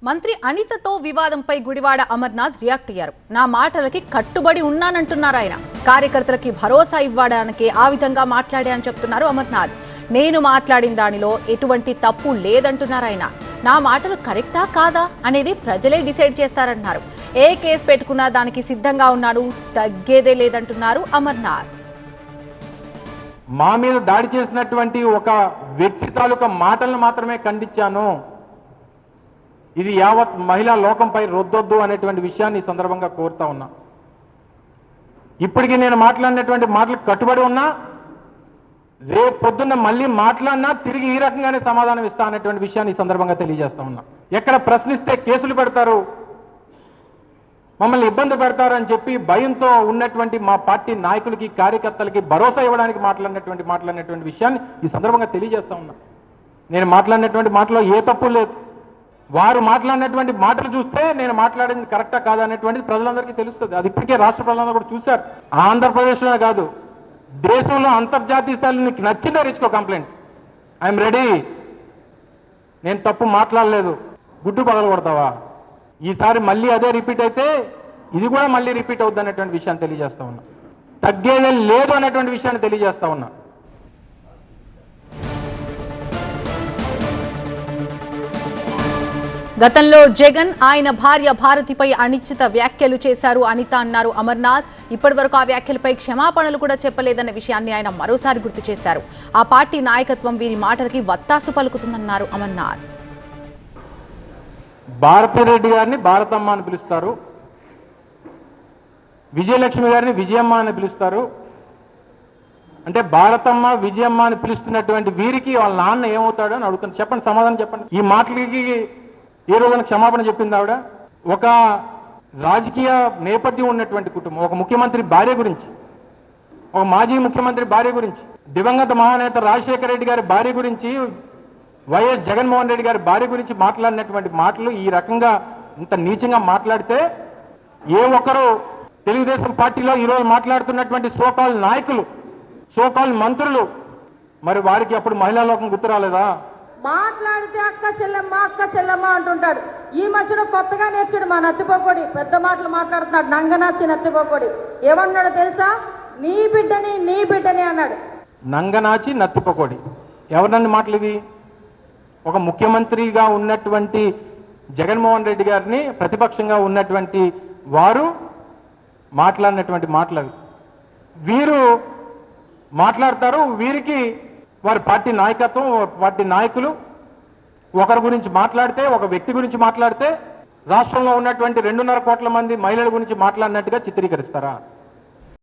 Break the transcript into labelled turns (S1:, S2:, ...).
S1: మంత్రి అనితతో వివాదంపై గుడివాడ అమర్నాథ్ రియాక్ట్ అయ్యారు. నా మాటలకి కట్టుబడి ఉన్నానంటున్నారు ఆయన. కార్యకర్తలకి భరోసా ఇవ్వడానికి ఆ విధంగా మాట్లాడారని చెప్తున్నారు అమర్నాథ్. నేను మాట్లాడిన దానిలో ఎటువంటి తప్పు లేదంటున్నారు ఆయన. నా మాటలు కరెక్టా కాదా అనేది ప్రజలే డిసైడ్ చేస్తారంటున్నారు. ఏ కేసు పెట్టుకున్నా దానికి సిద్ధంగా ఉన్నాను, తగ్గేదే లేదంటున్నారు అమర్నాథ్.
S2: మా మీద దాడి చేసినటువంటి ఒక వ్యక్తి తాలూకా మాటలను మాత్రమే ఖండించాను. ఇది యావత్ మహిళా లోకంపై రుద్దొద్దు అనేటువంటి విషయాన్ని ఈ సందర్భంగా కోరుతా ఉన్నా. ఇప్పటికీ నేను మాట్లాడినటువంటి మాటలకు కట్టుబడి ఉన్నా, రేపు పొద్దున్న మళ్ళీ మాట్లాడినా తిరిగి ఈ రకంగానే సమాధానం ఇస్తా అనేటువంటి విషయాన్ని ఈ సందర్భంగా తెలియజేస్తా ఉన్నా. ఎక్కడ ప్రశ్నిస్తే కేసులు పెడతారు, మమ్మల్ని ఇబ్బంది పెడతారని చెప్పి భయంతో ఉన్నటువంటి మా పార్టీ నాయకులకి కార్యకర్తలకి భరోసా ఇవ్వడానికి మాట్లాడినటువంటి విషయాన్ని ఈ సందర్భంగా తెలియజేస్తా ఉన్నా. నేను మాట్లాడినటువంటి మాటలో ఏ తప్పు లేదు. వారు మాట్లాడినటువంటి మాటలు చూస్తే నేను మాట్లాడింది కరెక్టా కాదా అనేటువంటిది ప్రజలందరికీ తెలుస్తుంది. అది ఇప్పటికే రాష్ట్ర ప్రజలందరూ కూడా చూశారు. ఆంధ్రప్రదేశ్లోనే కాదు, దేశంలో అంతర్జాతీయ స్థాయిలో నీకు నచ్చిందే రిచ్కో కంప్లైంట్. I'm ready. నేను తప్పు మాట్లాడలేదు, గుడ్డు పగలు కొడతావా? ఈసారి మళ్ళీ అదే రిపీట్ అయితే ఇది కూడా మళ్ళీ రిపీట్ అవుద్ది అనేటువంటి విషయాన్ని తెలియజేస్తా ఉన్నా. తగ్గేదే లేదు అనేటువంటి విషయాన్ని తెలియజేస్తా ఉన్నా.
S1: గతంలో జగన్ ఆయన భార్య భారతిపై అనిశ్చిత వ్యాఖ్యలు చేశారు అనిత అన్నారు అమర్నాథ్. ఇప్పటి వరకు ఆ వ్యాఖ్యలపై క్షమాపణలు కూడా చెప్పలేదన్న విషయాన్ని ఆయన మరోసారి గుర్తు చేశారు. ఆ పార్టీ నాయకత్వం వీరి మాటలకి వత్తాసు పలుకుతుందన్నారు అమర్నాథ్.
S2: భారతిరెడ్డి గారిని భారతమ్మ అని పిలుస్తారు, విజయలక్ష్మి గారిని విజయమ్మ అని పిలుస్తారు. అంటే భారతమ్మ విజయమ్మ అని పిలుస్తున్నటువంటి వీరికి వాళ్ళ నాన్న ఏమవుతాడు అని అడుగుతాను. చెప్పండి, సమాధానం చెప్పండి. ఈ మాటలకి ఏ రోజున క్షమాపణ చెప్పింది ఆవిడ? ఒక రాజకీయ నేపథ్యం ఉన్నటువంటి కుటుంబం, ఒక ముఖ్యమంత్రి భార్య గురించి, ఒక మాజీ ముఖ్యమంత్రి భార్య గురించి, దివంగత మహానేత రాజశేఖర రెడ్డి గారి భార్య గురించి, వైఎస్ జగన్మోహన్ రెడ్డి గారి భార్య గురించి మాట్లాడినటువంటి మాటలు ఈ రకంగా ఇంత నీచంగా మాట్లాడితే ఏ ఒక్కరు తెలుగుదేశం పార్టీలో ఈరోజు మాట్లాడుతున్నటువంటి సోకాల్ నాయకులు, సోకాల్ మంత్రులు, మరి వారికి అప్పుడు మహిళా లోకం గుర్తు రాలేదా?
S3: మాట్లాడితే అక్క చెల్లెమ్మ అంటుంటాడు. ఈ మధ్యన కొత్తగా నేర్చాడు మా నత్తిపోకోడి. పెద్ద మాటలు మాట్లాడుతున్నాడు. నంగనాచి నత్తిపోకోడి ఏమన్నాడో తెలుసా? నీ బిడ్డని అన్నాడు.
S2: నంగనాచి నత్తిపోకోడి ఎవరన్నా మాటలు ఇవి? ఒక ముఖ్యమంత్రిగా ఉన్నటువంటి జగన్మోహన్ రెడ్డి గారిని ప్రతిపక్షంగా ఉన్నటువంటి వారు మాట్లాడినటువంటి మాటలు అవి. వీరు మాట్లాడతారు. వీరికి వారి పార్టీ నాయకత్వం, పార్టీ నాయకులు ఒకరి గురించి మాట్లాడితే, ఒక వ్యక్తి గురించి మాట్లాడితే రాష్ట్రంలో ఉన్నటువంటి 2.5 కోట్ల మంది మహిళల గురించి మాట్లాడినట్టుగా చిత్రీకరిస్తారా?